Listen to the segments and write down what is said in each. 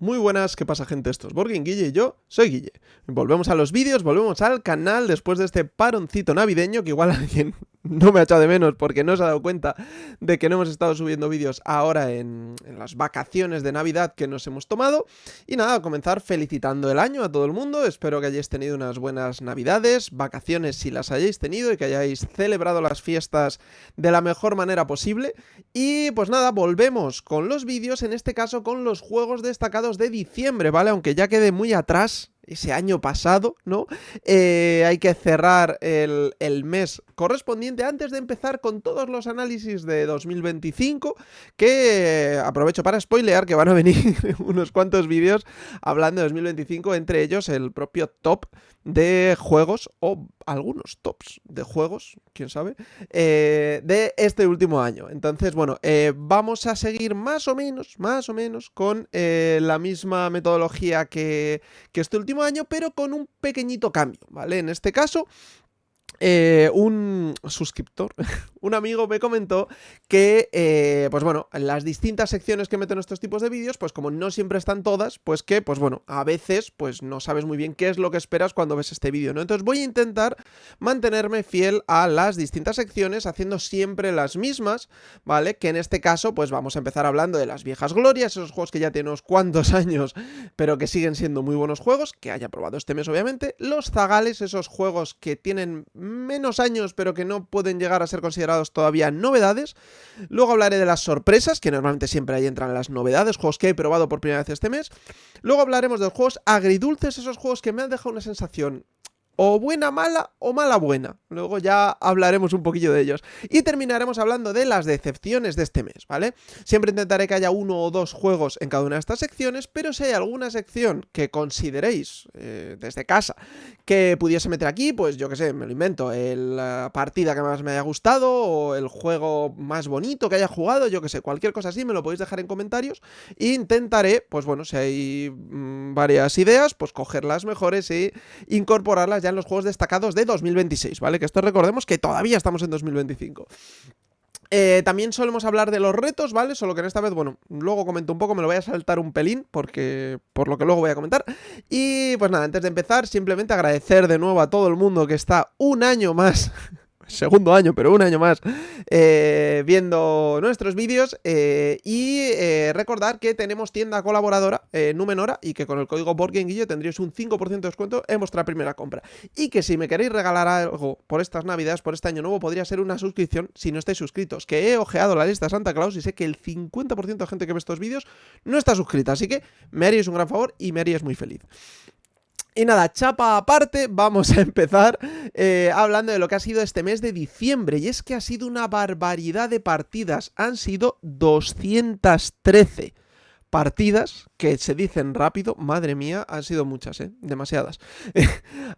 Muy buenas, ¿qué pasa, gente? Esto es Boardgame Guille y yo soy Guille. Volvemos a los vídeos, volvemos al canal después de este paroncito navideño que igual alguien no me ha echado de menos porque no se ha dado cuenta de que no hemos estado subiendo vídeos ahora en las vacaciones de Navidad que nos hemos tomado. Y nada, a comenzar felicitando el año a todo el mundo. Espero que hayáis tenido unas buenas Navidades, vacaciones si las hayáis tenido y que hayáis celebrado las fiestas de la mejor manera posible. Y pues nada, volvemos con los vídeos, en este caso con los juegos destacados de diciembre, ¿vale? Aunque ya quede muy atrás ese año pasado, ¿no? Hay que cerrar el mes correspondiente antes de empezar con todos los análisis de 2025, que aprovecho para spoilear que van a venir unos cuantos vídeos hablando de 2025, entre ellos el propio top de juegos, o algunos tops de juegos, quién sabe, de este último año. Entonces, bueno, vamos a seguir más o menos con la misma metodología que este último año, pero con un pequeñito cambio, ¿vale? En este caso, un suscriptor, un amigo me comentó que, pues bueno, las distintas secciones que meto en estos tipos de vídeos, pues como no siempre están todas, pues que, pues bueno, a veces, pues no sabes muy bien qué es lo que esperas cuando ves este vídeo, ¿no? Entonces voy a intentar mantenerme fiel a las distintas secciones, haciendo siempre las mismas, ¿vale? Que en este caso, pues vamos a empezar hablando de las viejas glorias, esos juegos que ya tienen unos cuantos años, pero que siguen siendo muy buenos juegos, que haya probado este mes, obviamente. Los zagales, esos juegos que tienen menos años, pero que no pueden llegar a ser considerados todavía novedades. Luego hablaré de las sorpresas, que normalmente siempre ahí entran las novedades, juegos que he probado por primera vez este mes. Luego hablaremos de los juegos agridulces, esos juegos que me han dejado una sensación o buena mala o mala buena. Luego ya hablaremos un poquillo de ellos. Y terminaremos hablando de las decepciones de este mes, ¿vale? Siempre intentaré que haya uno o dos juegos en cada una de estas secciones, pero si hay alguna sección que consideréis desde casa que pudiese meter aquí, pues yo que sé, me lo invento, la partida que más me haya gustado o el juego más bonito que haya jugado, yo que sé, cualquier cosa así me lo podéis dejar en comentarios e intentaré, pues bueno, si hay varias ideas, pues coger las mejores y incorporarlas ya en los juegos destacados de 2026, ¿vale? Que esto recordemos que todavía estamos en 2025. También solemos hablar de los retos, ¿vale? Solo que en esta vez, bueno, luego comento un poco, me lo voy a saltar un pelín, porque por lo que luego voy a comentar. Y pues nada, antes de empezar, simplemente agradecer de nuevo a todo el mundo que está un año más... segundo año, pero un año más viendo nuestros vídeos y recordar que tenemos tienda colaboradora Numenora y que con el código BoardGameGuille tendríais un 5% de descuento en vuestra primera compra y que si me queréis regalar algo por estas navidades, por este año nuevo, podría ser una suscripción si no estáis suscritos, que he ojeado la lista de Santa Claus y sé que el 50% de gente que ve estos vídeos no está suscrita, así que me haríais un gran favor y me haríais muy feliz. Y nada, chapa aparte, vamos a empezar hablando de lo que ha sido este mes de diciembre. Y es que ha sido una barbaridad de partidas. Han sido 213 partidas, que se dicen rápido, madre mía, han sido muchas, demasiadas.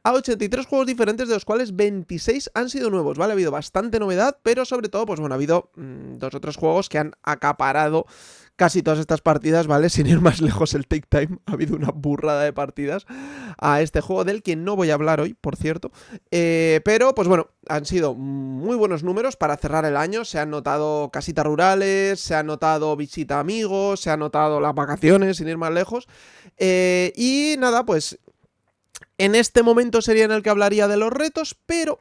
A 83 juegos diferentes, de los cuales 26 han sido nuevos, ¿vale? Ha habido bastante novedad, pero sobre todo, pues bueno, ha habido 2 o 3 juegos que han acaparado casi todas estas partidas, ¿vale? Sin ir más lejos, el Take Time, ha habido una burrada de partidas a este juego, del que no voy a hablar hoy, por cierto. Pero, pues bueno, han sido muy buenos números para cerrar el año. Se han notado casitas rurales, se han notado visita a amigos, se han notado las vacaciones, sin ir más lejos. Y nada, pues en este momento sería en el que hablaría de los retos, pero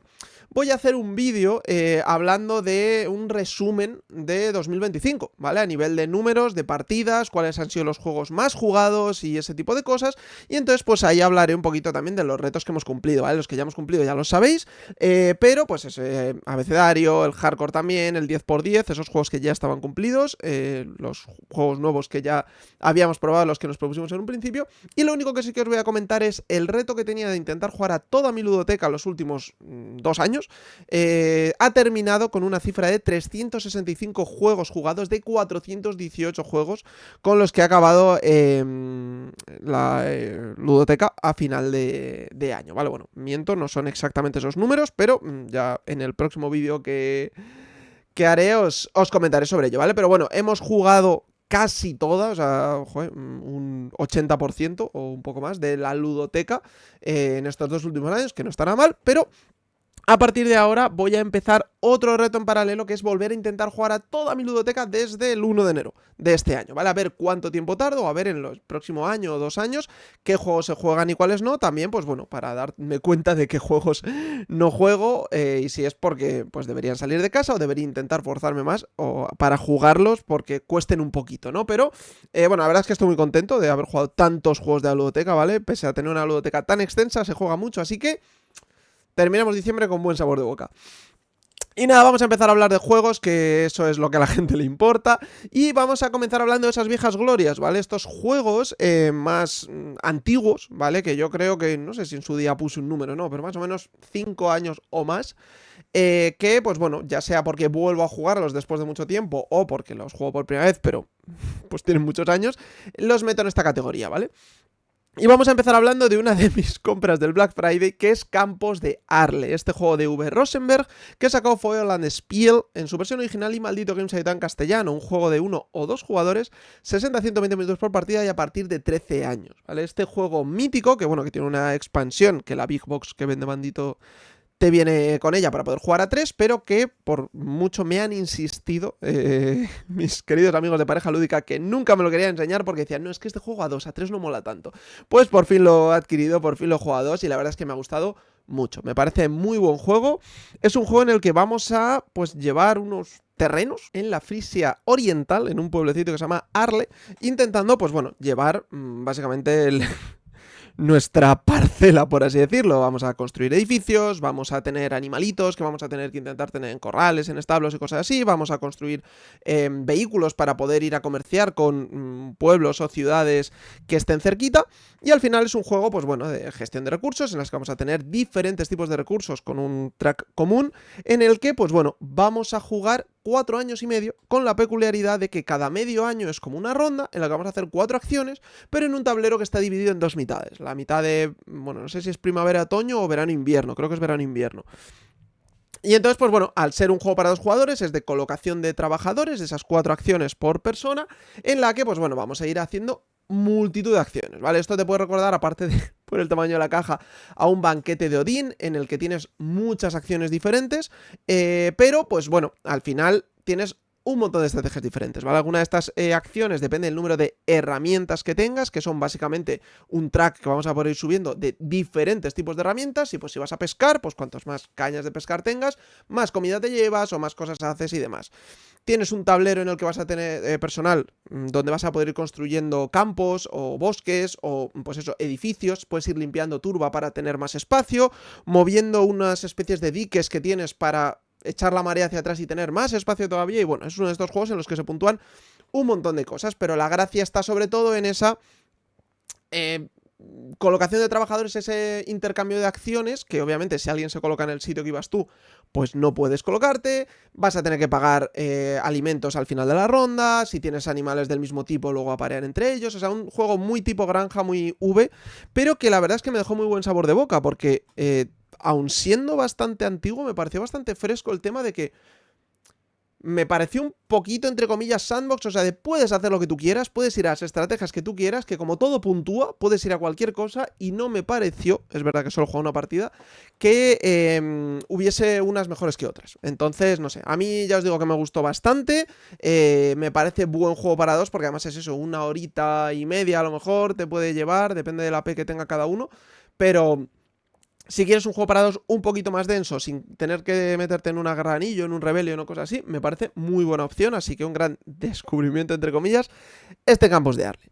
voy a hacer un vídeo hablando de un resumen de 2025, ¿vale? A nivel de números, de partidas, cuáles han sido los juegos más jugados y ese tipo de cosas. Y entonces, pues ahí hablaré un poquito también de los retos que hemos cumplido, ¿vale? Los que ya hemos cumplido ya lo sabéis, pero pues ese abecedario, el hardcore también, el 10×10, esos juegos que ya estaban cumplidos, los juegos nuevos que ya habíamos probado, los que nos propusimos en un principio. Y lo único que sí que os voy a comentar es el reto que tenía de intentar jugar a toda mi ludoteca los últimos 2 años. Ha terminado con una cifra de 365 juegos jugados de 418 juegos con los que ha acabado la ludoteca a final de año, ¿vale? Bueno, miento, no son exactamente esos números, pero ya en el próximo vídeo que haré os comentaré sobre ello, ¿vale? Pero bueno, hemos jugado casi toda, o sea, joder, un 80% o un poco más de la ludoteca en estos 2 últimos años, que no estará mal, pero A partir de ahora voy a empezar otro reto en paralelo, que es volver a intentar jugar a toda mi ludoteca desde el 1 de enero de este año, ¿vale? A ver cuánto tiempo tardo, a ver en los próximos año o 2 años qué juegos se juegan y cuáles no. También, pues bueno, para darme cuenta de qué juegos no juego y si es porque pues deberían salir de casa o debería intentar forzarme más o para jugarlos porque cuesten un poquito, ¿no? Pero, bueno, la verdad es que estoy muy contento de haber jugado tantos juegos de la ludoteca, ¿vale? Pese a tener una ludoteca tan extensa, se juega mucho, así que terminamos diciembre con buen sabor de boca. Y nada, vamos a empezar a hablar de juegos, que eso es lo que a la gente le importa. Y vamos a comenzar hablando de esas viejas glorias, ¿vale? Estos juegos más antiguos, ¿vale? Que yo creo que, no sé si en su día puse un número, no, pero más o menos 5 años o más. Que, pues bueno, ya sea porque vuelvo a jugarlos después de mucho tiempo o porque los juego por primera vez, pero pues tienen muchos años, los meto en esta categoría, ¿vale? Y vamos a empezar hablando de una de mis compras del Black Friday, que es Campos de Arle, este juego de Uwe Rosenberg que sacó Feuerland Spiel en su versión original y Maldito Games editado en castellano, un juego de 1 o 2 jugadores, 60 a 120 minutos por partida y a partir de 13 años, ¿vale? Este juego mítico, que bueno, que tiene una expansión, que la Big Box que vende Bandito te viene con ella para poder jugar a 3, pero que por mucho me han insistido mis queridos amigos de Pareja Lúdica, que nunca me lo querían enseñar porque decían, no, es que este juego a 2, a 3 no mola tanto. Pues por fin lo he adquirido, por fin lo he jugado a 2 y la verdad es que me ha gustado mucho. Me parece muy buen juego. Es un juego en el que vamos a pues llevar unos terrenos en la Frisia Oriental, en un pueblecito que se llama Arle, intentando pues bueno, llevar básicamente nuestra parcela, por así decirlo. Vamos a construir edificios, vamos a tener animalitos que vamos a tener que intentar tener en corrales, en establos y cosas así, vamos a construir vehículos para poder ir a comerciar con pueblos o ciudades que estén cerquita, y al final es un juego, pues bueno, de gestión de recursos, en las que vamos a tener diferentes tipos de recursos con un track común, en el que, pues bueno, vamos a jugar 4 años y medio, con la peculiaridad de que cada medio año es como una ronda en la que vamos a hacer 4 acciones, pero en un tablero que está dividido en 2 mitades. La mitad de, bueno, no sé si es primavera-otoño o verano-invierno, creo que es verano-invierno. Y entonces, pues bueno, al ser un juego para 2 jugadores, es de colocación de trabajadores, de esas 4 acciones por persona, en la que, pues bueno, vamos a ir haciendo multitud de acciones, ¿vale? Esto te puede recordar, aparte de por el tamaño de la caja, a un banquete de Odín, en el que tienes muchas acciones diferentes, pero, pues bueno, al final tienes un montón de estrategias diferentes, ¿vale? Alguna de estas acciones depende del número de herramientas que tengas, que son básicamente un track que vamos a poder ir subiendo de diferentes tipos de herramientas, y pues si vas a pescar, pues cuantos más cañas de pescar tengas, más comida te llevas o más cosas haces y demás. Tienes un tablero en el que vas a tener personal, donde vas a poder ir construyendo campos o bosques o pues eso, edificios, puedes ir limpiando turba para tener más espacio, moviendo unas especies de diques que tienes para echar la marea hacia atrás y tener más espacio todavía. Y bueno, es uno de estos juegos en los que se puntúan un montón de cosas, pero la gracia está sobre todo en esa colocación de trabajadores, ese intercambio de acciones, que obviamente si alguien se coloca en el sitio que ibas tú, pues no puedes colocarte, vas a tener que pagar alimentos al final de la ronda, si tienes animales del mismo tipo luego aparean entre ellos, o sea, un juego muy tipo granja, muy V, pero que la verdad es que me dejó muy buen sabor de boca, porque aun siendo bastante antiguo, me pareció bastante fresco el tema de que me pareció un poquito, entre comillas, sandbox, o sea, de puedes hacer lo que tú quieras, puedes ir a las estrategias que tú quieras, que como todo puntúa, puedes ir a cualquier cosa, y no me pareció, es verdad que solo jugué una partida, que hubiese unas mejores que otras. Entonces, no sé, a mí ya os digo que me gustó bastante, me parece buen juego para 2, porque además es eso, 1 horita y media a lo mejor te puede llevar, depende de la P que tenga cada uno, pero si quieres un juego para 2 un poquito más denso, sin tener que meterte en una guerra de anillo, en un rebelión o cosas así, me parece muy buena opción, así que un gran descubrimiento, entre comillas, este Campos de Arle.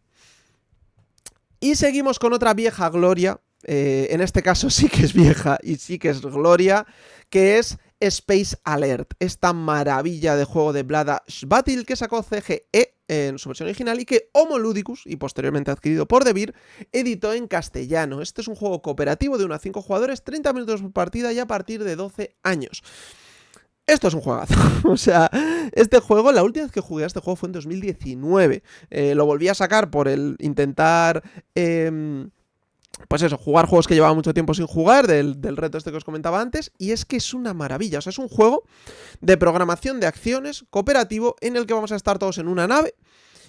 Y seguimos con otra vieja gloria, en este caso sí que es vieja y sí que es gloria, que es Space Alert, esta maravilla de juego de Vlaada Chvátil que sacó CGE en su versión original y que Homo Ludicus, y posteriormente adquirido por Devir, editó en castellano. Este es un juego cooperativo de 1 a 5 jugadores, 30 minutos por partida y a partir de 12 años. Esto es un juegazo, o sea, este juego, la última vez que jugué a este juego fue en 2019, lo volví a sacar por el intentar pues eso, jugar juegos que llevaba mucho tiempo sin jugar, del reto este que os comentaba antes, y es que es una maravilla, o sea, es un juego de programación de acciones cooperativo en el que vamos a estar todos en una nave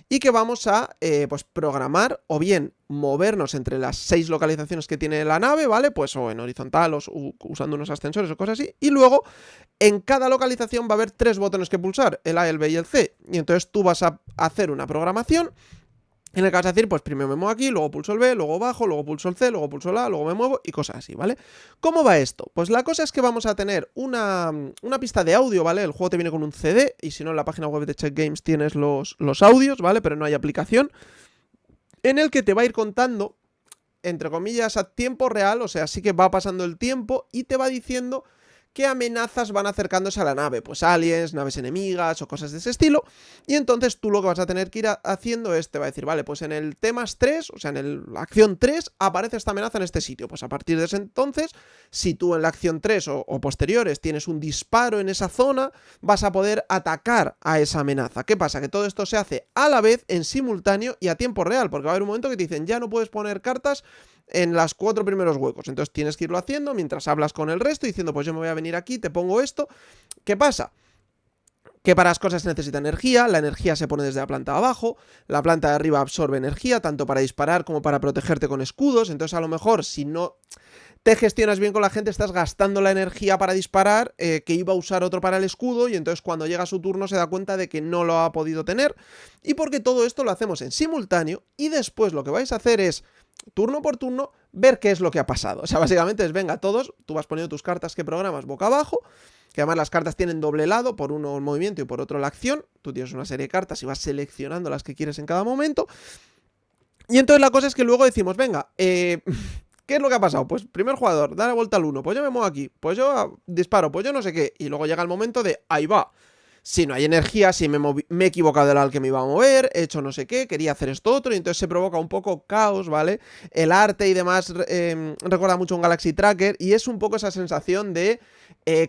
y que vamos a pues programar o bien movernos entre las 6 localizaciones que tiene la nave, ¿vale? Pues o en horizontal o usando unos ascensores o cosas así, y luego en cada localización va a haber 3 botones que pulsar, el A, el B y el C, y entonces tú vas a hacer una programación en el que vas a decir, pues primero me muevo aquí, luego pulso el B, luego bajo, luego pulso el C, luego pulso el A, luego me muevo y cosas así, ¿vale? ¿Cómo va esto? Pues la cosa es que vamos a tener una pista de audio, ¿vale? El juego te viene con un CD y si no en la página web de Check Games tienes los audios, ¿vale? Pero no hay aplicación, en el que te va a ir contando, entre comillas, a tiempo real, o sea, sí que va pasando el tiempo y te va diciendo qué amenazas van acercándose a la nave, pues aliens, naves enemigas o cosas de ese estilo, y entonces tú lo que vas a tener que ir haciendo es, te va a decir, vale, pues en el temas 3, o sea, en la acción 3, aparece esta amenaza en este sitio, pues a partir de ese entonces, si tú en la acción 3 o posteriores tienes un disparo en esa zona, vas a poder atacar a esa amenaza. ¿Qué pasa? Que todo esto se hace a la vez, en simultáneo y a tiempo real, porque va a haber un momento que te dicen, ya no puedes poner cartas en las 4 primeros huecos, entonces tienes que irlo haciendo mientras hablas con el resto diciendo, pues yo me voy a venir aquí, te pongo esto. ¿Qué pasa? Que para las cosas se necesita energía, la energía se pone desde la planta de abajo, la planta de arriba absorbe energía, tanto para disparar como para protegerte con escudos, entonces a lo mejor si no te gestionas bien con la gente, estás gastando la energía para disparar, que iba a usar otro para el escudo, y entonces cuando llega su turno se da cuenta de que no lo ha podido tener, y porque todo esto lo hacemos en simultáneo, y después lo que vais a hacer es, turno por turno, ver qué es lo que ha pasado. O sea, básicamente es, venga, todos, tú vas poniendo tus cartas que programas boca abajo, que además las cartas tienen doble lado, por uno el movimiento y por otro la acción, tú tienes una serie de cartas y vas seleccionando las que quieres en cada momento, y entonces la cosa es que luego decimos, venga, ¿qué es lo que ha pasado? Pues primer jugador, da la vuelta al 1, pues yo me muevo aquí, pues yo disparo, pues yo no sé qué, y luego llega el momento de, ahí va. Si no hay energía, si me he equivocado de al que me iba a mover, he hecho no sé qué, quería hacer esto otro, y entonces se provoca un poco caos, ¿vale? El arte y demás recuerda mucho a un Galaxy Tracker, y es un poco esa sensación de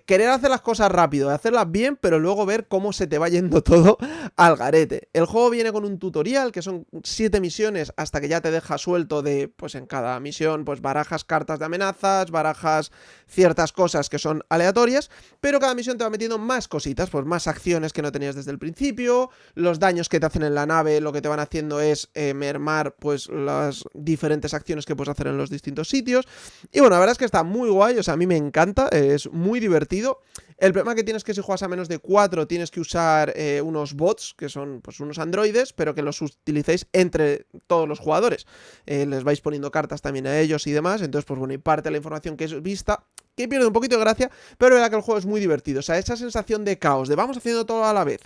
querer hacer las cosas rápido, de hacerlas bien, pero luego ver cómo se te va yendo todo al garete. El juego viene con un tutorial, que son 7 misiones, hasta que ya te deja suelto de, pues en cada misión, pues barajas cartas de amenazas, barajas ciertas cosas que son aleatorias, pero cada misión te va metiendo más cositas, pues más acciones que no tenías desde el principio, los daños que te hacen en la nave, lo que te van haciendo es mermar pues las diferentes acciones que puedes hacer en los distintos sitios, y bueno, la verdad es que está muy guay, o sea, a mí me encanta, es muy divertido. El problema que tienes es que si juegas a menos de 4 tienes que usar unos bots, que son pues unos androides, pero que los utilicéis entre todos los jugadores. Les vais poniendo cartas también a ellos y demás, entonces pues bueno, y parte de la información que es vista, que pierde un poquito de gracia, pero la verdad que el juego es muy divertido, o sea, esa sensación de caos, de vamos haciendo todo a la vez,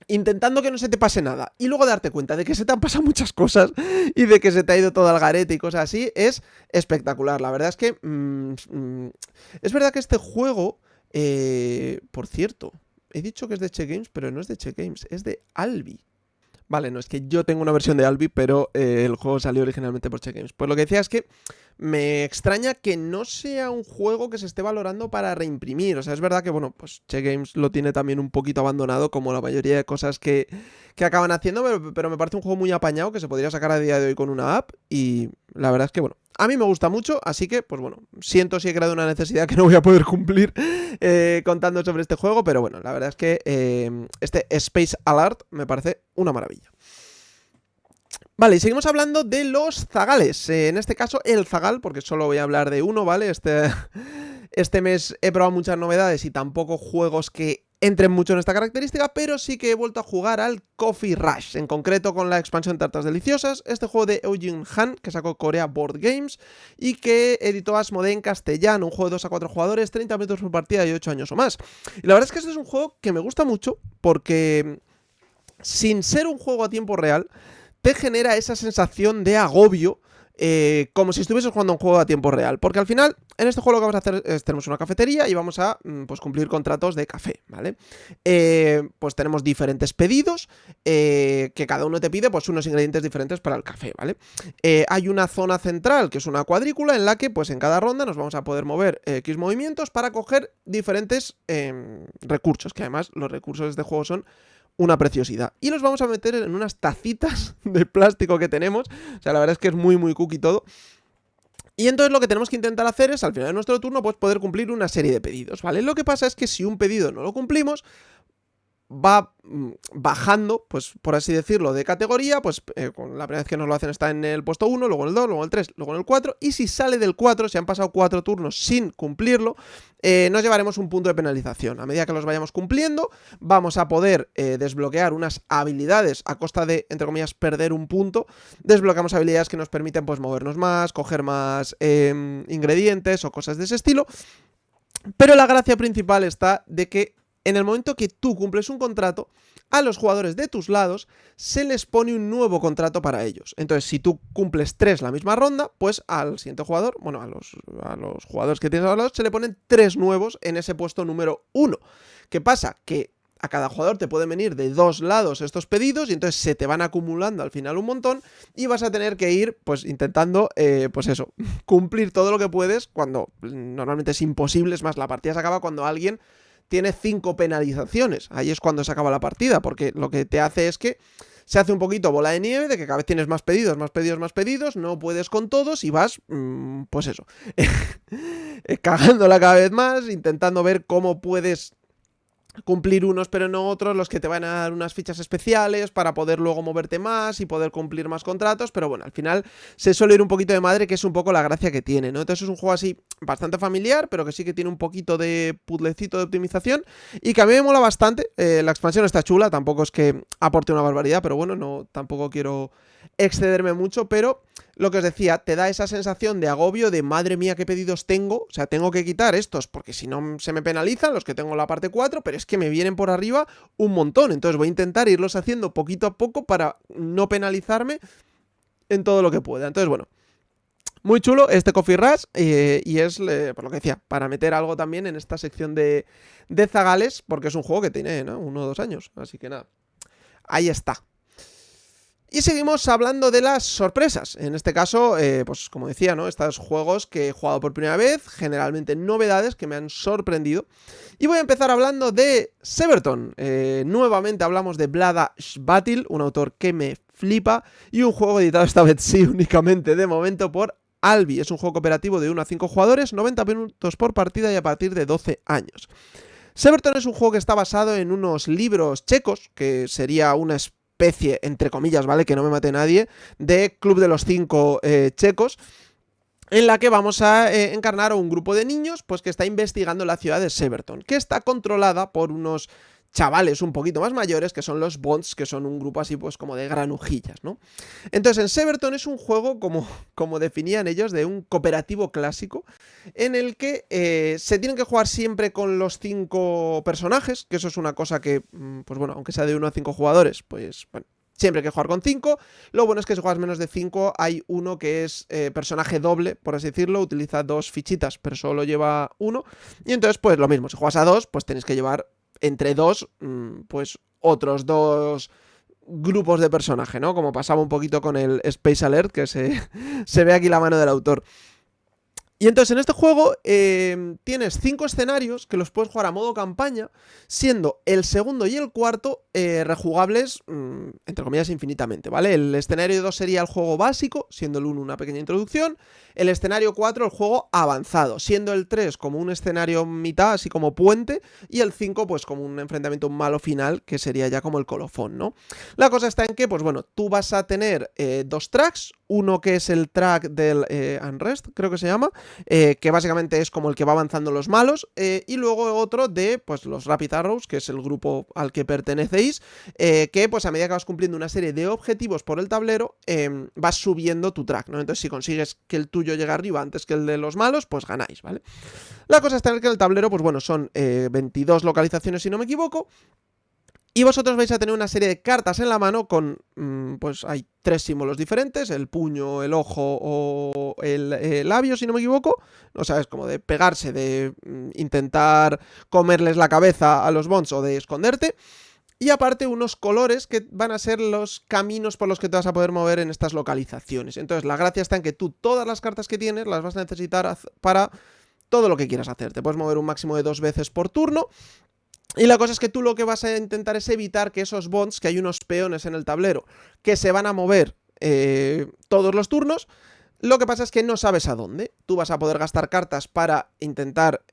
intentando que no se te pase nada, y luego darte cuenta de que se te han pasado muchas cosas y de que se te ha ido todo al garete y cosas así, es espectacular. La verdad es que es verdad que este juego, por cierto, he dicho que es de Check Games, pero no es de Check Games, es de Albi. Vale, no, es que yo tengo una versión de Albi, pero el juego salió originalmente por Check Games. Pues lo que decía es que me extraña que no sea un juego que se esté valorando para reimprimir. O sea, es verdad que, bueno, pues Check Games lo tiene también un poquito abandonado, como la mayoría de cosas que acaban haciendo, pero me parece un juego muy apañado que se podría sacar a día de hoy con una app, y la verdad es que, bueno, a mí me gusta mucho, así que, pues bueno, siento si he creado una necesidad que no voy a poder cumplir contando sobre este juego, pero bueno, la verdad es que este Space Alert me parece una maravilla. Vale, y seguimos hablando de los zagales, en este caso el zagal, porque solo voy a hablar de uno, ¿vale? Este mes he probado muchas novedades y tampoco juegos que entren mucho en esta característica, pero sí que he vuelto a jugar al Coffee Rush, en concreto con la expansión Tartas Deliciosas, este juego de Eugene Han, que sacó Corea Board Games, y que editó Asmodee en castellano, un juego de 2 a 4 jugadores, 30 minutos por partida y 8 años o más. Y la verdad es que este es un juego que me gusta mucho, porque sin ser un juego a tiempo real, te genera esa sensación de agobio, como si estuvieses jugando un juego a tiempo real, porque al final en este juego lo que vamos a hacer es, tenemos una cafetería y vamos a pues cumplir contratos de café, ¿vale? Pues tenemos diferentes pedidos, que cada uno te pide pues unos ingredientes diferentes para el café, ¿vale? Hay una zona central que es una cuadrícula en la que pues en cada ronda nos vamos a poder mover X movimientos para coger diferentes recursos, que además los recursos de este juego son una preciosidad. Y los vamos a meter en unas tacitas de plástico que tenemos. O sea, la verdad es que es muy, muy cookie todo. Y entonces lo que tenemos que intentar hacer es, al final de nuestro turno, pues poder cumplir una serie de pedidos, ¿vale? Lo que pasa es que si un pedido no lo cumplimos, va bajando, pues por así decirlo, de categoría, pues con la primera vez que nos lo hacen está en el puesto 1, luego en el 2, luego en el 3, luego en el 4, y si sale del 4, si han pasado 4 turnos sin cumplirlo, nos llevaremos un punto de penalización. A medida que los vayamos cumpliendo, vamos a poder desbloquear unas habilidades a costa de, entre comillas, perder un punto. Desbloqueamos habilidades que nos permiten pues movernos más, coger más ingredientes o cosas de ese estilo. Pero la gracia principal está de que en el momento que tú cumples un contrato, a los jugadores de tus lados se les pone un nuevo contrato para ellos. Entonces, si tú cumples 3 la misma ronda, pues al siguiente jugador, bueno, a los jugadores que tienes a los lados, se le ponen 3 nuevos en ese puesto número 1. ¿Qué pasa? Que a cada jugador te pueden venir de 2 lados estos pedidos y entonces se te van acumulando al final un montón y vas a tener que ir pues intentando, pues eso, cumplir todo lo que puedes cuando normalmente es imposible. Es más, la partida se acaba cuando alguien tiene 5 penalizaciones. Ahí es cuando se acaba la partida, porque lo que te hace es que se hace un poquito bola de nieve, de que cada vez tienes más pedidos, más pedidos, más pedidos, no puedes con todos y vas, pues eso, cagándola cada vez más, intentando ver cómo puedes cumplir unos pero no otros, los que te van a dar unas fichas especiales para poder luego moverte más y poder cumplir más contratos. Pero bueno, al final se suele ir un poquito de madre, que es un poco la gracia que tiene, ¿no? Entonces es un juego así bastante familiar, pero que sí que tiene un poquito de puzzlecito de optimización y que a mí me mola bastante. La expansión está chula, tampoco es que aporte una barbaridad, pero bueno, no, tampoco quiero excederme mucho, pero lo que os decía, te da esa sensación de agobio, de madre mía qué pedidos tengo, o sea, tengo que quitar estos porque si no se me penalizan los que tengo en la parte 4, pero es que me vienen por arriba un montón, entonces voy a intentar irlos haciendo poquito a poco para no penalizarme en todo lo que pueda. Entonces bueno, muy chulo este Coffee Rush, y es, por lo que decía, para meter algo también en esta sección de Zagales, porque es un juego que tiene, ¿no?, 1 o 2 años, así que nada, ahí está. Y seguimos hablando de las sorpresas. En este caso, pues como decía, ¿no?, estos juegos que he jugado por primera vez, generalmente novedades que me han sorprendido. Y voy a empezar hablando de Severton. Nuevamente hablamos de Blood Ash Battle, un autor que me flipa, y un juego editado esta vez sí únicamente de momento por Albi. Es un juego cooperativo de 1 a 5 jugadores, 90 minutos por partida y a partir de 12 años. Severton es un juego que está basado en unos libros checos, que sería una especie, entre comillas, ¿vale?, que no me mate nadie, de Club de los 5 checos, en la que vamos a encarnar a un grupo de niños pues que está investigando la ciudad de Severton, que está controlada por unos chavales un poquito más mayores, que son los Bonds, que son un grupo así pues como de granujillas, ¿no? Entonces en Severton es un juego, como definían ellos, de un cooperativo clásico, en el que se tienen que jugar siempre con los 5 personajes, que eso es una cosa que, pues bueno, aunque sea de 1 a 5 jugadores, pues bueno, siempre hay que jugar con 5. Lo bueno es que si juegas menos de 5, hay uno que es personaje doble, por así decirlo, utiliza 2 fichitas, pero solo lleva 1. Y entonces, pues lo mismo, si juegas a 2, pues tenéis que llevar entre 2, pues otros 2 grupos de personaje, ¿no? Como pasaba un poquito con el Space Alert, que se ve aquí la mano del autor. Y entonces en este juego tienes 5 escenarios que los puedes jugar a modo campaña, siendo el segundo y el cuarto rejugables, entre comillas, infinitamente, ¿vale? El escenario 2 sería el juego básico, siendo el 1 una pequeña introducción. El escenario 4 el juego avanzado, siendo el 3 como un escenario mitad, así como puente, y el 5 pues como un enfrentamiento malo final, que sería ya como el colofón, ¿no? La cosa está en que, pues bueno, tú vas a tener 2 tracks, uno que es el track del Unrest, creo que se llama, que básicamente es como el que va avanzando los malos, y luego otro de pues los Rapid Arrows, que es el grupo al que pertenecéis, que pues a medida que vas cumpliendo una serie de objetivos por el tablero, vas subiendo tu track, ¿no? Entonces si consigues que el tuyo llegue arriba antes que el de los malos, pues ganáis, ¿vale? La cosa está en que el tablero, pues bueno, son 22 localizaciones si no me equivoco, y vosotros vais a tener una serie de cartas en la mano con, pues hay 3 símbolos diferentes, el puño, el ojo o el labio, si no me equivoco. O sea, es como de pegarse, de intentar comerles la cabeza a los Bonds o de esconderte. Y aparte unos colores que van a ser los caminos por los que te vas a poder mover en estas localizaciones. Entonces la gracia está en que tú todas las cartas que tienes las vas a necesitar para todo lo que quieras hacer. Te puedes mover un máximo de 2 veces por turno. Y la cosa es que tú lo que vas a intentar es evitar que esos Bonds, que hay unos peones en el tablero, que se van a mover todos los turnos, Lo que pasa es que no sabes a dónde. Tú vas a poder gastar cartas para intentar,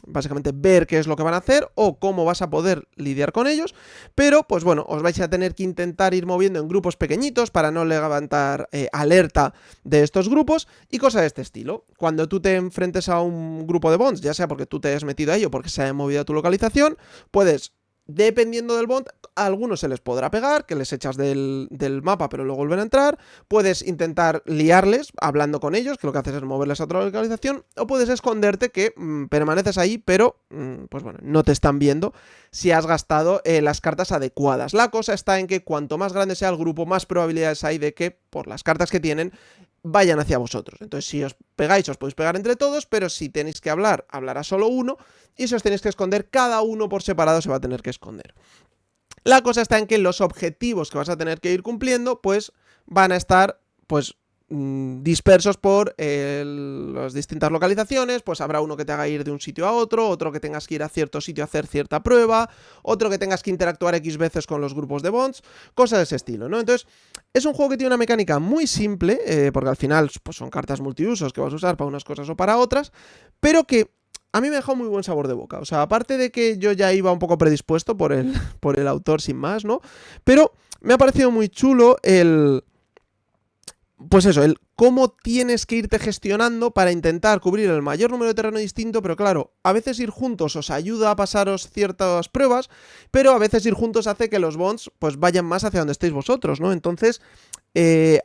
básicamente, ver qué es lo que van a hacer o cómo vas a poder lidiar con ellos. Pero, pues bueno, os vais a tener que intentar ir moviendo en grupos pequeñitos para no levantar alerta de estos grupos y cosas de este estilo. Cuando tú te enfrentes a un grupo de bonds, ya sea porque tú te hayas metido a ello o porque se haya movido a tu localización, puedes... Dependiendo del bond, a algunos se les podrá pegar, que les echas del mapa pero luego vuelven a entrar. Puedes intentar liarles hablando con ellos, que lo que haces es moverles a otra localización. O puedes esconderte, que permaneces ahí, pero pues bueno, no te están viendo si has gastado las cartas adecuadas. La cosa está en que cuanto más grande sea el grupo, más probabilidades hay de que, por las cartas que tienen, vayan hacia vosotros. Entonces, si os pegáis, os podéis pegar entre todos, pero si tenéis que hablar, hablará solo uno, y si os tenéis que esconder, cada uno por separado se va a tener que esconder. La cosa está en que los objetivos que vas a tener que ir cumpliendo, pues, van a estar, pues, dispersos por las distintas localizaciones. Pues habrá uno que te haga ir de un sitio a otro que tengas que ir a cierto sitio a hacer cierta prueba, otro que tengas que interactuar X veces con los grupos de bonds, cosas de ese estilo, ¿no? Entonces, es un juego que tiene una mecánica muy simple, porque al final pues, son cartas multiusos que vas a usar para unas cosas o para otras, pero que a mí me ha dejado muy buen sabor de boca. O sea, aparte de que yo ya iba un poco predispuesto por el autor sin más, ¿no? Pero me ha parecido muy chulo pues eso, el cómo tienes que irte gestionando para intentar cubrir el mayor número de terreno distinto, pero claro, a veces ir juntos os ayuda a pasaros ciertas pruebas, pero a veces ir juntos hace que los bonds pues vayan más hacia donde estéis vosotros, ¿no? Entonces,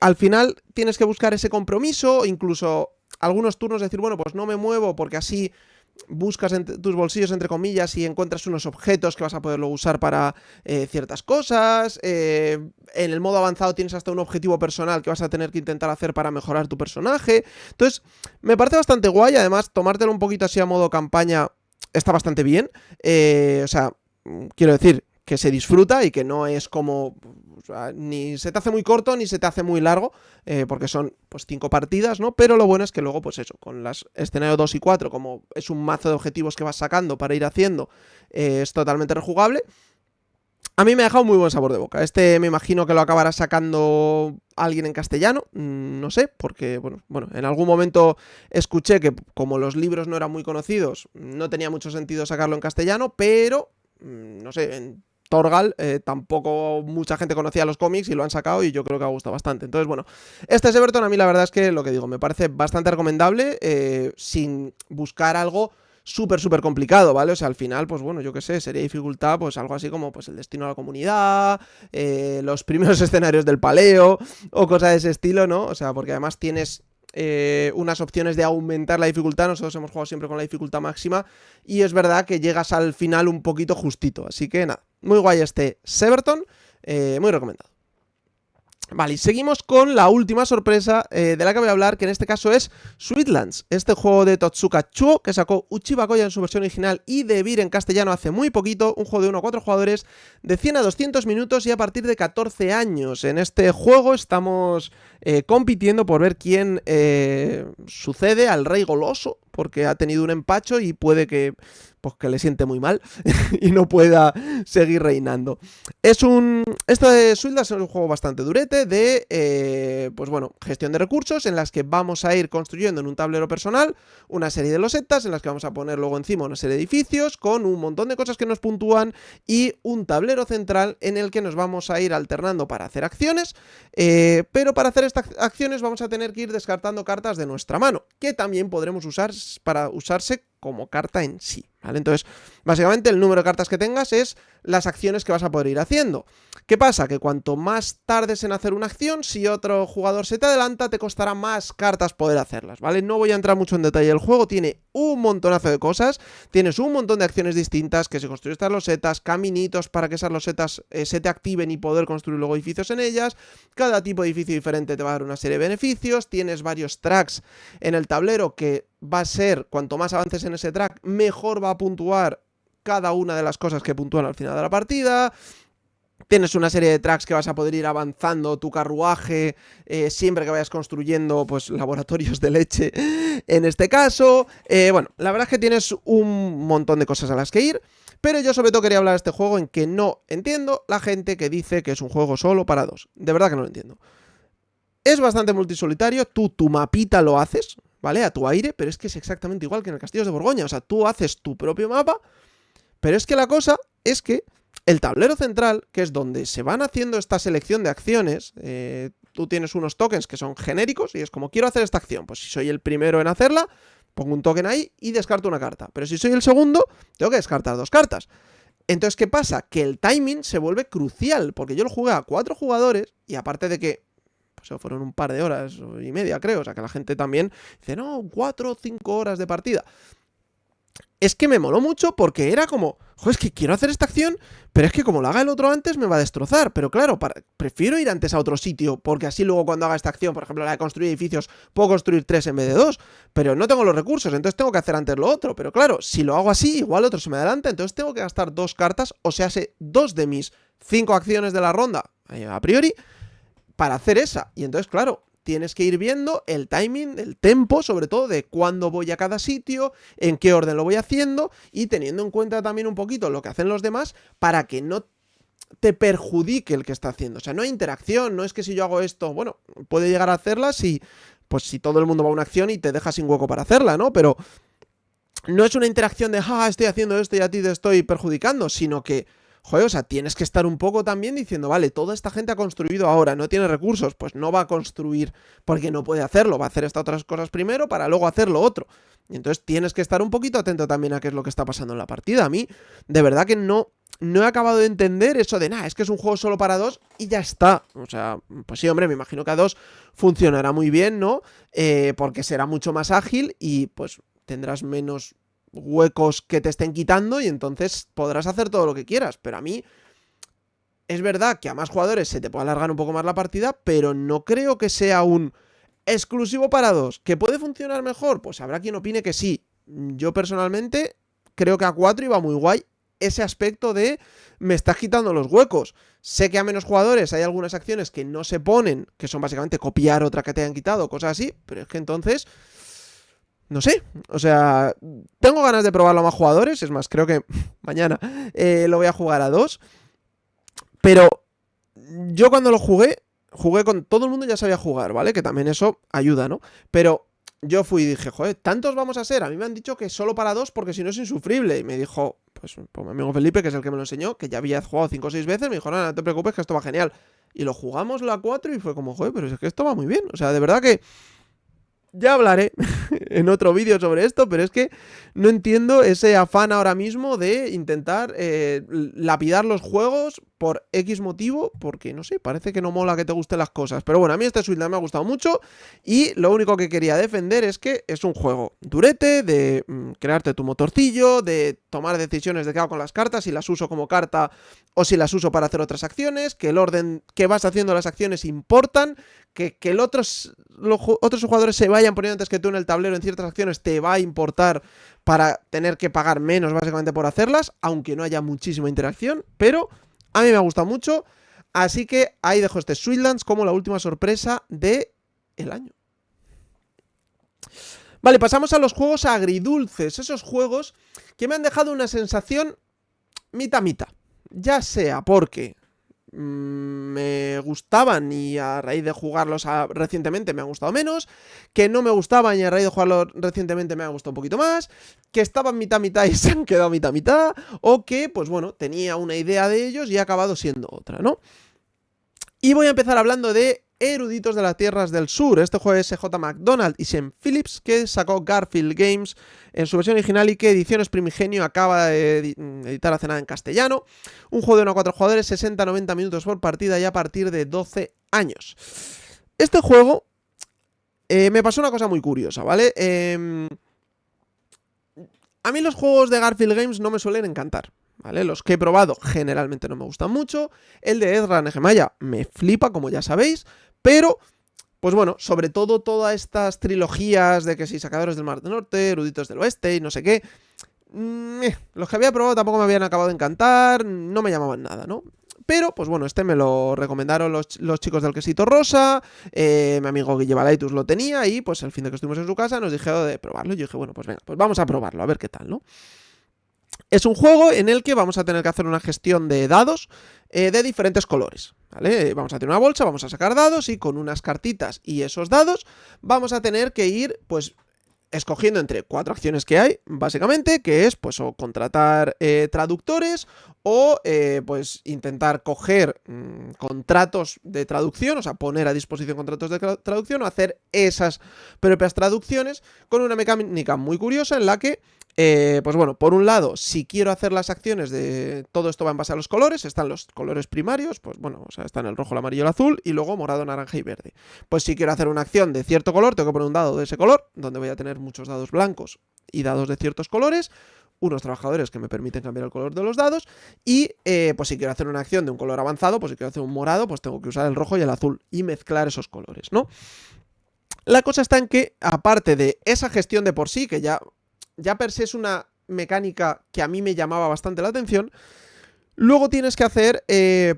al final tienes que buscar ese compromiso, incluso algunos turnos decir, bueno, pues no me muevo porque así buscas en tus bolsillos, entre comillas, y encuentras unos objetos que vas a poderlo usar para ciertas cosas. En el modo avanzado tienes hasta un objetivo personal que vas a tener que intentar hacer para mejorar tu personaje. Entonces, me parece bastante guay. Además, tomártelo un poquito así a modo campaña está bastante bien. O sea, quiero decir que se disfruta y que no es como... O sea, ni se te hace muy corto ni se te hace muy largo, porque son pues 5 partidas, ¿no? Pero lo bueno es que luego, pues eso, con las escenario 2 y 4, como es un mazo de objetivos que vas sacando para ir haciendo, es totalmente rejugable. A mí me ha dejado muy buen sabor de boca. Este me imagino que lo acabará sacando alguien en castellano, no sé, porque, bueno, en algún momento escuché que como los libros no eran muy conocidos, no tenía mucho sentido sacarlo en castellano, pero, no sé, en Torgal tampoco mucha gente conocía los cómics y lo han sacado y yo creo que ha gustado bastante. Entonces, bueno, este Everton a mí la verdad es que, lo que digo, me parece bastante recomendable, sin buscar algo súper complicado, ¿vale? O sea, al final, pues bueno, yo qué sé, sería dificultad, pues algo así como pues el destino a la comunidad, los primeros escenarios del paleo, o cosas de ese estilo, ¿no? O sea, porque además tienes unas opciones de aumentar la dificultad. Nosotros hemos jugado siempre con la dificultad máxima y es verdad que llegas al final un poquito justito, así que nada, muy guay este Severton, muy recomendado. Vale, y seguimos con la última sorpresa de la que voy a hablar, que en este caso es Sweetlands, este juego de Totsuka Chuo que sacó Uchiba Koya en su versión original y Devir en castellano hace muy poquito, un juego de 1 a 4 jugadores de 100 a 200 minutos y a partir de 14 años. En este juego estamos compitiendo por ver quién sucede al rey goloso, porque ha tenido un empacho y puede que, pues, que le siente muy mal y no pueda seguir reinando. Esto de Sweetlands es un juego bastante durete de, pues bueno, gestión de recursos en las que vamos a ir construyendo en un tablero personal una serie de losetas en las que vamos a poner luego encima una serie de edificios con un montón de cosas que nos puntúan y un tablero central en el que nos vamos a ir alternando para hacer acciones, pero para hacer estas acciones vamos a tener que ir descartando cartas de nuestra mano, que también podremos usar para usarse como carta en sí, ¿vale? Entonces, básicamente el número de cartas que tengas es las acciones que vas a poder ir haciendo. ¿Qué pasa? Que cuanto más tardes en hacer una acción, si otro jugador se te adelanta, te costará más cartas poder hacerlas, ¿vale? No voy a entrar mucho en detalle. El juego tiene un montonazo de cosas, tienes un montón de acciones distintas, que se construyen estas losetas, caminitos para que esas losetas se te activen y poder construir luego edificios en ellas. Cada tipo de edificio diferente te va a dar una serie de beneficios, tienes varios tracks en el tablero que va a ser, cuanto más avances en ese track, mejor va a puntuar cada una de las cosas que puntúan al final de la partida. Tienes una serie de tracks que vas a poder ir avanzando tu carruaje siempre que vayas construyendo, pues, laboratorios de leche en este caso. Bueno, la verdad es que tienes un montón de cosas a las que ir, pero yo sobre todo quería hablar de este juego en que no entiendo la gente que dice que es un juego solo para dos. De verdad que no lo entiendo. Es bastante multisolitario, tú tu mapita lo haces, ¿vale? A tu aire, pero es que es exactamente igual que en el Castillos de Borgoña, o sea, tú haces tu propio mapa, pero es que la cosa es que el tablero central, que es donde se van haciendo esta selección de acciones, tú tienes unos tokens que son genéricos y es como, quiero hacer esta acción, pues si soy el primero en hacerla, pongo un token ahí y descarto una carta, pero si soy el segundo, tengo que descartar 2 cartas. Entonces, ¿qué pasa? Que el timing se vuelve crucial, porque yo lo jugué a 4 jugadores y aparte de que pues fueron un par de horas y media, creo, o sea que la gente también dice, no, 4 o 5 horas de partida. Es que me moló mucho porque era como, joder, es que quiero hacer esta acción, pero es que como lo haga el otro antes me va a destrozar. Pero claro, prefiero ir antes a otro sitio, porque así luego cuando haga esta acción, por ejemplo la de construir edificios, puedo construir 3 en vez de 2, pero no tengo los recursos, entonces tengo que hacer antes lo otro. Pero claro, si lo hago así, igual otro se me adelanta, entonces tengo que gastar 2 cartas, o sea, 2 de mis 5 acciones de la ronda, a priori, para hacer esa. Y entonces, claro, tienes que ir viendo el timing, el tempo, sobre todo de cuándo voy a cada sitio, en qué orden lo voy haciendo y teniendo en cuenta también un poquito lo que hacen los demás para que no te perjudique el que está haciendo. O sea, no hay interacción, no es que si yo hago esto, bueno, puede llegar a hacerla si, pues si todo el mundo va a una acción y te deja sin hueco para hacerla, ¿no? Pero no es una interacción de, estoy haciendo esto y a ti te estoy perjudicando, sino que joder, o sea, tienes que estar un poco también diciendo, vale, toda esta gente ha construido ahora, no tiene recursos, pues no va a construir porque no puede hacerlo, va a hacer estas otras cosas primero para luego hacer lo otro. Y entonces tienes que estar un poquito atento también a qué es lo que está pasando en la partida. A mí, de verdad que no he acabado de entender eso de, es que es un juego solo para 2 y ya está. O sea, pues sí, hombre, me imagino que a 2 funcionará muy bien, ¿no? Porque será mucho más ágil y pues tendrás menos huecos que te estén quitando y entonces podrás hacer todo lo que quieras, pero a mí es verdad que a más jugadores se te puede alargar un poco más la partida, pero no creo que sea un exclusivo para 2, ¿que puede funcionar mejor? Pues habrá quien opine que sí. Yo personalmente creo que a 4 iba muy guay ese aspecto de me estás quitando los huecos. Sé que a menos jugadores hay algunas acciones que no se ponen, que son básicamente copiar otra que te hayan quitado, cosas así, pero es que entonces no sé, o sea, tengo ganas de probarlo a más jugadores, es más, creo que mañana lo voy a jugar a 2, pero yo cuando lo jugué con todo el mundo ya sabía jugar, ¿vale? Que también eso ayuda, ¿no? Pero yo fui y dije, joder, ¿tantos vamos a ser? A mí me han dicho que solo para 2 porque si no es insufrible. Y me dijo, pues mi amigo Felipe, que es el que me lo enseñó, que ya había jugado 5 o 6 veces, me dijo, no te preocupes que esto va genial. Y lo jugamos la 4 y fue como, joder, pero es que esto va muy bien. O sea, de verdad que ya hablaré en otro vídeo sobre esto, pero es que no entiendo ese afán ahora mismo de intentar lapidar los juegos por X motivo, porque no sé, parece que no mola que te gusten las cosas. Pero bueno, a mí este Sweetland me ha gustado mucho y lo único que quería defender es que es un juego durete, de crearte tu motorcillo, de tomar decisiones de qué hago con las cartas, si las uso como carta o si las uso para hacer otras acciones, que el orden que vas haciendo las acciones importan, que los otros jugadores se vayan poniendo antes que tú en el tablero en ciertas acciones te va a importar para tener que pagar menos básicamente por hacerlas, aunque no haya muchísima interacción, pero a mí me ha gustado mucho, así que ahí dejo este Sweetlands como la última sorpresa del año. Vale, pasamos a los juegos agridulces, esos juegos que me han dejado una sensación mitad-mitad, ya sea porque me gustaban y a raíz de jugarlos recientemente me han gustado menos, que no me gustaban y a raíz de jugarlos recientemente me han gustado un poquito más, que estaban mitad-mitad y se han quedado mitad-mitad, o que, pues bueno, tenía una idea de ellos y ha acabado siendo otra, ¿no? Y voy a empezar hablando de Eruditos de las Tierras del Sur, este juego de S.J. McDonald y Sean Phillips, que sacó Garfield Games en su versión original y que Ediciones Primigenio acaba de editar hace nada en castellano. Un juego de 1 a 4 jugadores, 60-90 minutos por partida y a partir de 12 años. Este juego me pasó una cosa muy curiosa, ¿vale? A mí los juegos de Garfield Games no me suelen encantar, ¿vale? Los que he probado generalmente no me gustan mucho. El de Ezra Nehemiah me flipa, como ya sabéis, pero pues bueno, sobre todo todas estas trilogías de que si Sacadores del Mar del Norte, Eruditos del Oeste y no sé qué, los que había probado tampoco me habían acabado de encantar, no me llamaban nada, ¿no? Pero, pues bueno, este me lo recomendaron los chicos del Quesito Rosa, mi amigo Guille Balaitus lo tenía y pues al fin de que estuvimos en su casa nos dijeron de probarlo y yo dije, bueno, pues venga, pues vamos a probarlo, a ver qué tal, ¿no? Es un juego en el que vamos a tener que hacer una gestión de dados de diferentes colores, ¿vale? Vamos a tener una bolsa, vamos a sacar dados y con unas cartitas y esos dados vamos a tener que ir, pues, escogiendo entre 4 acciones que hay, básicamente, que es, pues, o contratar traductores o, pues, intentar coger contratos de traducción, o sea, poner a disposición contratos de traducción o hacer esas propias traducciones con una mecánica muy curiosa en la que pues bueno, por un lado, si quiero hacer las acciones de todo esto va en base a los colores, están los colores primarios, pues bueno, o sea, están el rojo, el amarillo, el azul y luego morado, naranja y verde. Pues si quiero hacer una acción de cierto color, tengo que poner un dado de ese color, donde voy a tener muchos dados blancos y dados de ciertos colores, unos trabajadores que me permiten cambiar el color de los dados y pues si quiero hacer una acción de un color avanzado, pues si quiero hacer un morado, pues tengo que usar el rojo y el azul y mezclar esos colores, ¿no? La cosa está en que, aparte de esa gestión de por sí, que ya per se es una mecánica que a mí me llamaba bastante la atención, luego tienes que hacer,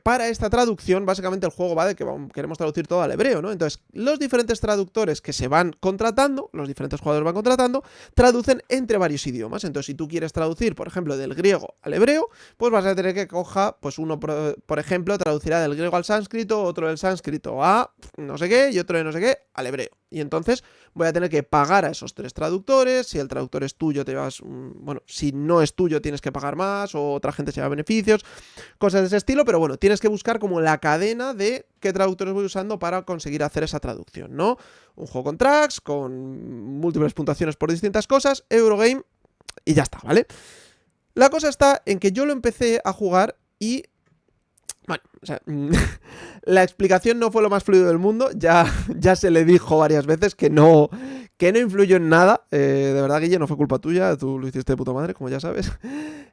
para esta traducción, básicamente el juego va de que queremos traducir todo al hebreo, ¿no? Entonces, los diferentes traductores que se van contratando, los diferentes jugadores van contratando, traducen entre varios idiomas. Entonces, si tú quieres traducir, por ejemplo, del griego al hebreo, pues vas a tener que coja, pues uno, por ejemplo, traducirá del griego al sánscrito, otro del sánscrito a no sé qué y otro de no sé qué al hebreo. Y entonces voy a tener que pagar a esos 3 traductores. Si el traductor es tuyo, te llevas, bueno, si no es tuyo, tienes que pagar más, o otra gente se lleva beneficios, cosas de ese estilo, pero bueno, tienes que buscar como la cadena de qué traductores voy usando para conseguir hacer esa traducción, ¿no? Un juego con tracks, con múltiples puntuaciones por distintas cosas, Eurogame, y ya está, ¿vale? La cosa está en que yo lo empecé a jugar y bueno, o sea, la explicación no fue lo más fluido del mundo, ya se le dijo varias veces que no influyó en nada, de verdad, Guille, no fue culpa tuya, tú lo hiciste de puta madre, como ya sabes.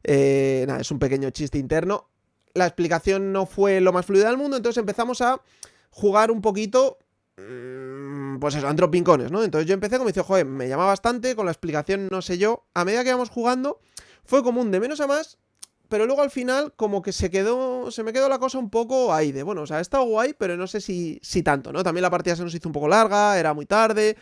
Nada, es un pequeño chiste interno. La explicación no fue lo más fluida del mundo, entonces empezamos a jugar un poquito, pues eso, antropincones, ¿no? Entonces yo empecé como diciendo, joder, me llama bastante, con la explicación no sé yo, a medida que íbamos jugando, fue como un de menos a más, pero luego al final como que se me quedó la cosa un poco ahí de, bueno, o sea, ha estado guay, pero no sé si tanto, ¿no? También la partida se nos hizo un poco larga, era muy tarde.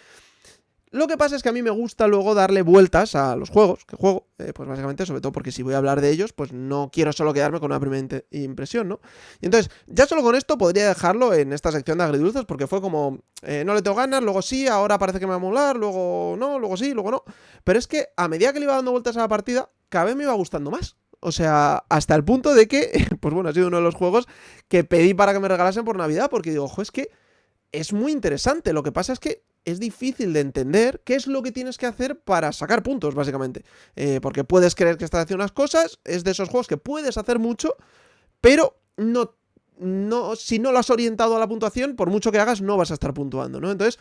Lo que pasa es que a mí me gusta luego darle vueltas a los juegos que juego, pues básicamente, sobre todo porque si voy a hablar de ellos, pues no quiero solo quedarme con una primera impresión, ¿no? Y entonces, ya solo con esto podría dejarlo en esta sección de agridulces, porque fue como, no le tengo ganas, luego sí, ahora parece que me va a molar, luego no, luego sí, luego no. Pero es que a medida que le iba dando vueltas a la partida, cada vez me iba gustando más. O sea, hasta el punto de que, pues bueno, ha sido uno de los juegos que pedí para que me regalasen por Navidad, porque digo, ojo, es que es muy interesante. Lo que pasa es que es difícil de entender qué es lo que tienes que hacer para sacar puntos, básicamente. Porque puedes creer que estás haciendo unas cosas, es de esos juegos que puedes hacer mucho, pero si no lo has orientado a la puntuación, por mucho que hagas, no vas a estar puntuando, ¿no? Entonces,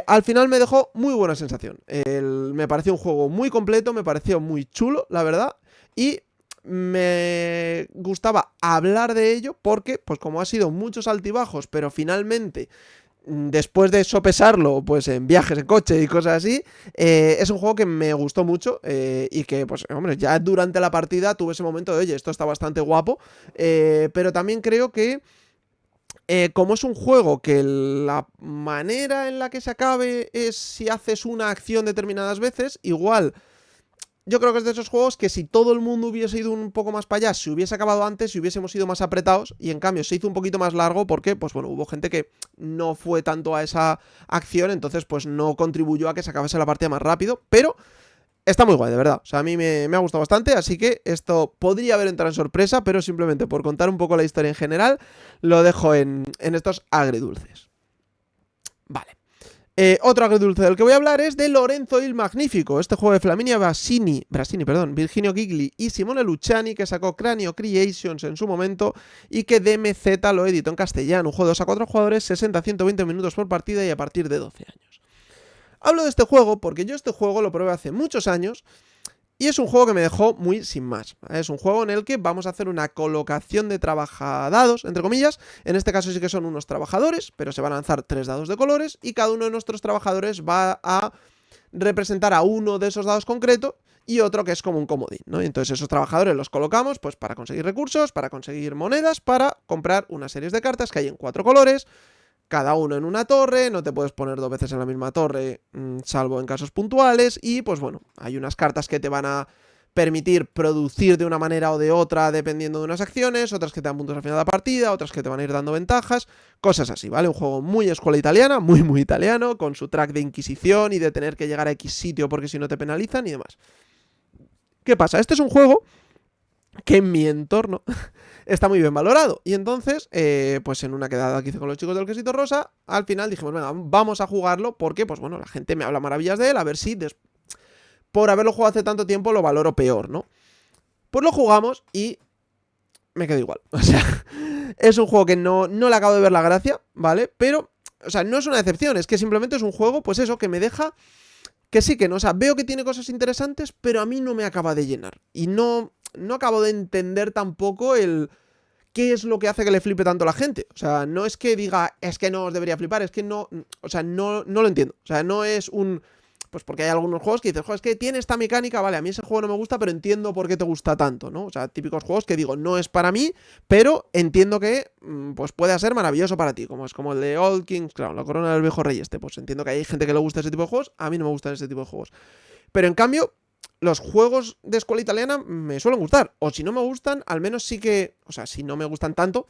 al final me dejó muy buena sensación. Me pareció un juego muy completo, me pareció muy chulo, la verdad, y me gustaba hablar de ello porque, pues como ha sido muchos altibajos, pero finalmente, después de sopesarlo, pues en viajes en coche y cosas así, es un juego que me gustó mucho y que, pues, hombre, ya durante la partida tuve ese momento de, oye, esto está bastante guapo, pero también creo que como es un juego que la manera en la que se acabe es si haces una acción determinadas veces, igual yo creo que es de esos juegos que si todo el mundo hubiese ido un poco más para allá, si hubiese acabado antes, si hubiésemos ido más apretados, y en cambio se hizo un poquito más largo porque, pues bueno, hubo gente que no fue tanto a esa acción, entonces pues no contribuyó a que se acabase la partida más rápido, pero está muy guay, de verdad. O sea, a mí me ha gustado bastante, así que esto podría haber entrado en sorpresa, pero simplemente por contar un poco la historia en general, lo dejo en estos agridulces. Vale. Otro agridulce del que voy a hablar es de Lorenzo il Magnífico, este juego de Flaminia Brasini, Virginio Gigli y Simone Luciani, que sacó Cranio Creations en su momento y que DMZ lo editó en castellano. Un juego de 2 a 4 jugadores, 60 a 120 minutos por partida y a partir de 12 años. Hablo de este juego porque yo este juego lo probé hace muchos años y es un juego que me dejó muy sin más. Es un juego en el que vamos a hacer una colocación de trabajadados, entre comillas. En este caso sí que son unos trabajadores, pero se van a lanzar 3 dados de colores y cada uno de nuestros trabajadores va a representar a uno de esos dados concreto y otro que es como un comodín, ¿no? Y entonces esos trabajadores los colocamos pues para conseguir recursos, para conseguir monedas, para comprar unas series de cartas que hay en 4 colores, cada uno en una torre, no te puedes poner 2 veces en la misma torre, salvo en casos puntuales, y pues bueno, hay unas cartas que te van a permitir producir de una manera o de otra dependiendo de unas acciones, otras que te dan puntos al final de la partida, otras que te van a ir dando ventajas, cosas así, ¿vale? Un juego muy escuela italiana, muy italiano, con su track de inquisición y de tener que llegar a X sitio porque si no te penalizan y demás. ¿Qué pasa? Este es un juego que en mi entorno está muy bien valorado. Y entonces, pues en una quedada que hice con los chicos del Quesito Rosa, al final dijimos, venga, vamos a jugarlo porque, pues bueno, la gente me habla maravillas de él, a ver si por haberlo jugado hace tanto tiempo lo valoro peor, ¿no? Pues lo jugamos y me quedo igual. O sea, es un juego que no le acabo de ver la gracia, ¿vale? Pero, o sea, no es una decepción, es que simplemente es un juego, pues eso, que me deja... Que sí, que no, o sea, veo que tiene cosas interesantes, pero a mí no me acaba de llenar. Y no acabo de entender tampoco qué es lo que hace que le flipe tanto a la gente. O sea, no es que diga, es que no os debería flipar, es que no, o sea, no lo entiendo. O sea, no es un... Pues porque hay algunos juegos que dices, joder, es que tiene esta mecánica, vale, a mí ese juego no me gusta, pero entiendo por qué te gusta tanto, ¿no? O sea, típicos juegos que digo, no es para mí, pero entiendo que, pues pueda ser maravilloso para ti, como es como el de Old Kings, claro, la corona del viejo rey pues entiendo que hay gente que le gusta ese tipo de juegos, a mí no me gustan ese tipo de juegos. Pero en cambio, los juegos de escuela italiana me suelen gustar, o si no me gustan, al menos sí que, o sea, si no me gustan tanto,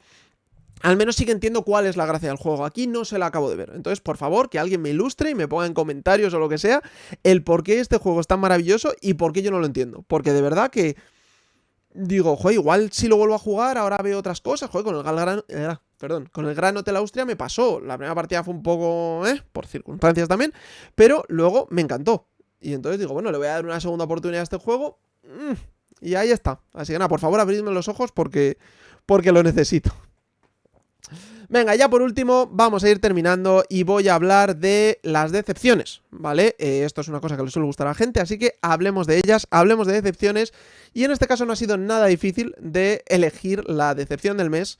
al menos sí que entiendo cuál es la gracia del juego. Aquí no se la acabo de ver. Entonces, por favor, que alguien me ilustre y me ponga en comentarios o lo que sea el por qué este juego es tan maravilloso y por qué yo no lo entiendo. Porque de verdad que digo, joder, igual si lo vuelvo a jugar, ahora veo otras cosas. Joder, con el Gran Hotel Austria me pasó. La primera partida fue un poco, por circunstancias también, pero luego me encantó. Y entonces digo, bueno, le voy a dar una segunda oportunidad a este juego. Y ahí está. Así que nada, por favor, abridme los ojos porque lo necesito. Venga, ya por último vamos a ir terminando y voy a hablar de las decepciones, ¿vale? Esto es una cosa que le suele gustar a la gente, así que hablemos de ellas, hablemos de decepciones, y en este caso no ha sido nada difícil de elegir la decepción del mes,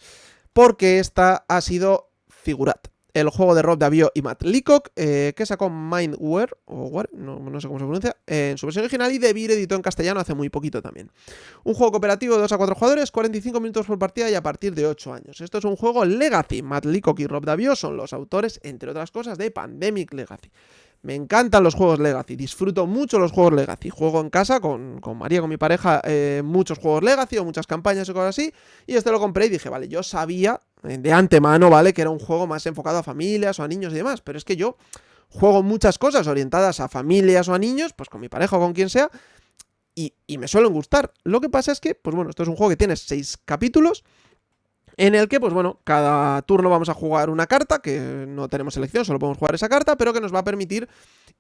porque esta ha sido Figurat, el juego de Rob Daviau y Matt Leacock, que sacó Mindware, no sé cómo se pronuncia, en su versión original, y Devir editó en castellano hace muy poquito también. Un juego cooperativo de 2 a 4 jugadores, 45 minutos por partida y a partir de 8 años. Esto es un juego Legacy. Matt Leacock y Rob Daviau son los autores, entre otras cosas, de Pandemic Legacy. Me encantan los juegos Legacy, disfruto mucho los juegos Legacy. Juego en casa con María, con mi pareja, muchos juegos Legacy o muchas campañas o cosas así. Y este lo compré y dije, vale, yo sabía de antemano, ¿vale?, que era un juego más enfocado a familias o a niños y demás. Pero es que yo juego muchas cosas orientadas a familias o a niños, pues con mi pareja o con quien sea, y me suelen gustar. Lo que pasa es que, pues bueno, esto es un juego que tiene 6 capítulos, en el que, pues bueno, cada turno vamos a jugar una carta, que no tenemos selección, solo podemos jugar esa carta, pero que nos va a permitir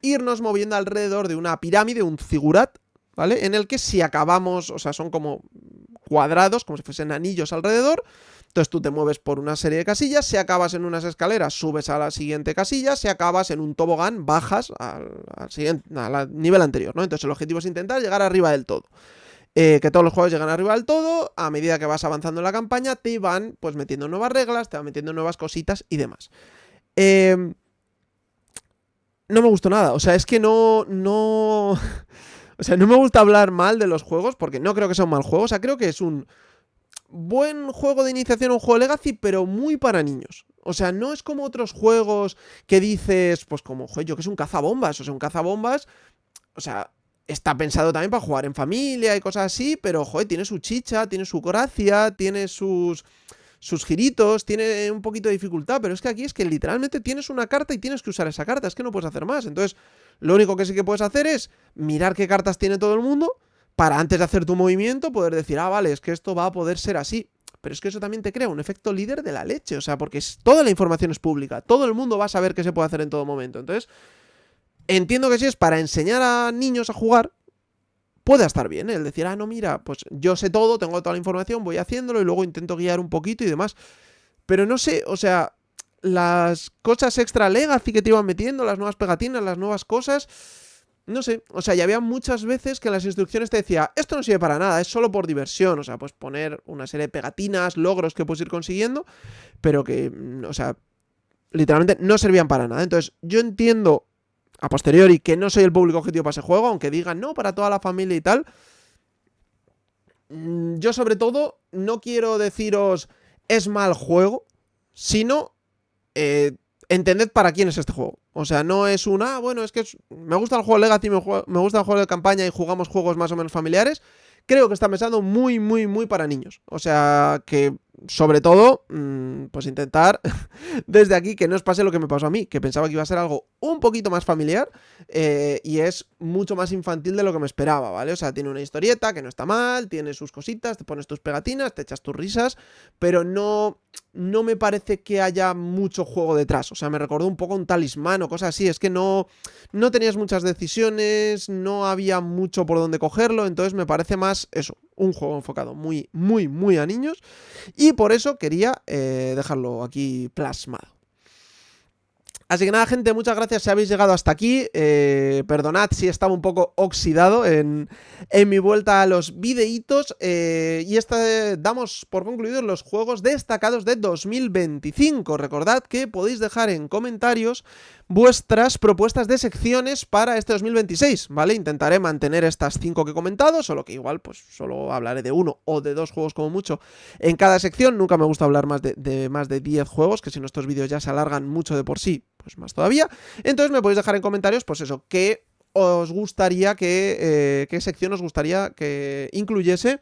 irnos moviendo alrededor de una pirámide, un figurat, ¿vale? En el que si acabamos, o sea, son como cuadrados, como si fuesen anillos alrededor. Entonces tú te mueves por una serie de casillas, si acabas en unas escaleras, subes a la siguiente casilla, si acabas en un tobogán, bajas al nivel anterior, ¿no? Entonces el objetivo es intentar llegar arriba del todo. Que todos los juegos llegan arriba del todo, a medida que vas avanzando en la campaña, te van pues metiendo nuevas reglas, te van metiendo nuevas cositas y demás. No me gustó nada, o sea, es que no... O sea, no me gusta hablar mal de los juegos, porque no creo que sea un mal juego, o sea, creo que es un buen juego de iniciación, un juego Legacy, pero muy para niños. O sea, no es como otros juegos que dices, pues como, joder, yo que es un cazabombas, o sea, un cazabombas, o sea, está pensado también para jugar en familia y cosas así, pero, joder, tiene su chicha, tiene su gracia, tiene sus giritos, tiene un poquito de dificultad, pero es que aquí es que literalmente tienes una carta y tienes que usar esa carta, es que no puedes hacer más. Entonces, lo único que sí que puedes hacer es mirar qué cartas tiene todo el mundo para antes de hacer tu movimiento poder decir, ah, vale, es que esto va a poder ser así. Pero es que eso también te crea un efecto líder de la leche, o sea, porque toda la información es pública, todo el mundo va a saber qué se puede hacer en todo momento. Entonces, entiendo que si es para enseñar a niños a jugar, puede estar bien, ¿eh? El decir, ah, no, mira, pues yo sé todo, tengo toda la información, voy haciéndolo y luego intento guiar un poquito y demás. Pero no sé, o sea, las cosas extra Legacy que te iban metiendo, las nuevas pegatinas, las nuevas cosas, no sé, o sea, ya había muchas veces que en las instrucciones te decía, esto no sirve para nada, es solo por diversión, o sea, pues poner una serie de pegatinas, logros que puedes ir consiguiendo, pero que, o sea, literalmente no servían para nada. Entonces, yo entiendo a posteriori que no soy el público objetivo para ese juego, aunque digan, no, para toda la familia y tal. Yo sobre todo no quiero deciros es mal juego, sino entended para quién es este juego. O sea, no es bueno, es que me gusta el juego Legacy, me gusta el juego de campaña y jugamos juegos más o menos familiares. Creo que está pensando muy, muy, muy para niños. O sea, que sobre todo, pues intentar desde aquí que no os pase lo que me pasó a mí, que pensaba que iba a ser algo un poquito más familiar y es mucho más infantil de lo que me esperaba, ¿vale? O sea, tiene una historieta que no está mal, tiene sus cositas, te pones tus pegatinas, te echas tus risas, pero no me parece que haya mucho juego detrás. O sea, me recordó un poco un Talismán o cosas así. Es que no tenías muchas decisiones, no había mucho por donde cogerlo, entonces me parece más eso, un juego enfocado muy, muy, muy a niños. Y por eso quería dejarlo aquí plasmado. Así que nada, gente, muchas gracias si habéis llegado hasta aquí. Perdonad si estaba un poco oxidado en mi vuelta a los videitos. Y damos por concluidos los juegos destacados de 2025. Recordad que podéis dejar en comentarios vuestras propuestas de secciones para este 2026, ¿vale? Intentaré mantener estas 5 que he comentado, solo que igual pues solo hablaré de 1 o de 2 juegos como mucho en cada sección. Nunca me gusta hablar más de 10 juegos, que si no estos vídeos ya se alargan mucho de por sí, pues más todavía. Entonces me podéis dejar en comentarios, pues eso, qué os gustaría qué sección os gustaría que incluyese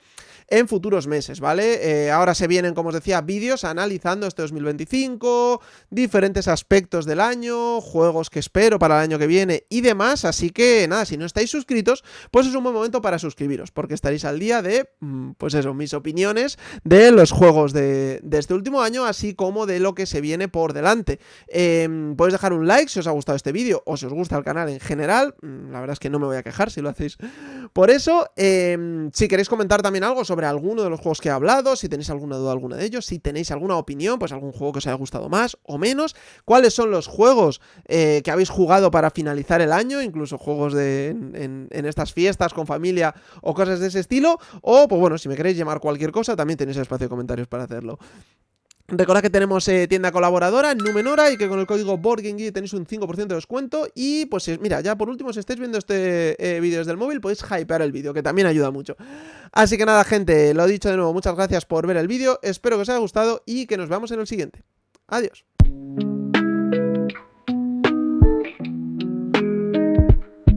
en futuros meses, ¿vale? Ahora se vienen, como os decía, vídeos analizando este 2025, diferentes aspectos del año, juegos que espero para el año que viene y demás, así que nada, si no estáis suscritos, pues es un buen momento para suscribiros, porque estaréis al día de, pues eso, mis opiniones de los juegos de este último año, así como de lo que se viene por delante. Podéis dejar un like si os ha gustado este vídeo o si os gusta el canal en general. La verdad es que no me voy a quejar si lo hacéis por eso. Si queréis comentar también algo sobre alguno de los juegos que he hablado, si tenéis alguna duda alguno de ellos, si tenéis alguna opinión, pues algún juego que os haya gustado más o menos, cuáles son los juegos que habéis jugado para finalizar el año, incluso juegos en estas fiestas con familia o cosas de ese estilo, o pues bueno, si me queréis llamar cualquier cosa, también tenéis espacio de comentarios para hacerlo. Recordad que tenemos tienda colaboradora en Numenora y que con el código BoardGameGeek tenéis un 5% de descuento. Y pues mira, ya por último, si estáis viendo este vídeo desde el móvil, podéis hypear el vídeo, que también ayuda mucho. Así que nada, gente, lo dicho de nuevo, muchas gracias por ver el vídeo, espero que os haya gustado y que nos veamos en el siguiente. Adiós.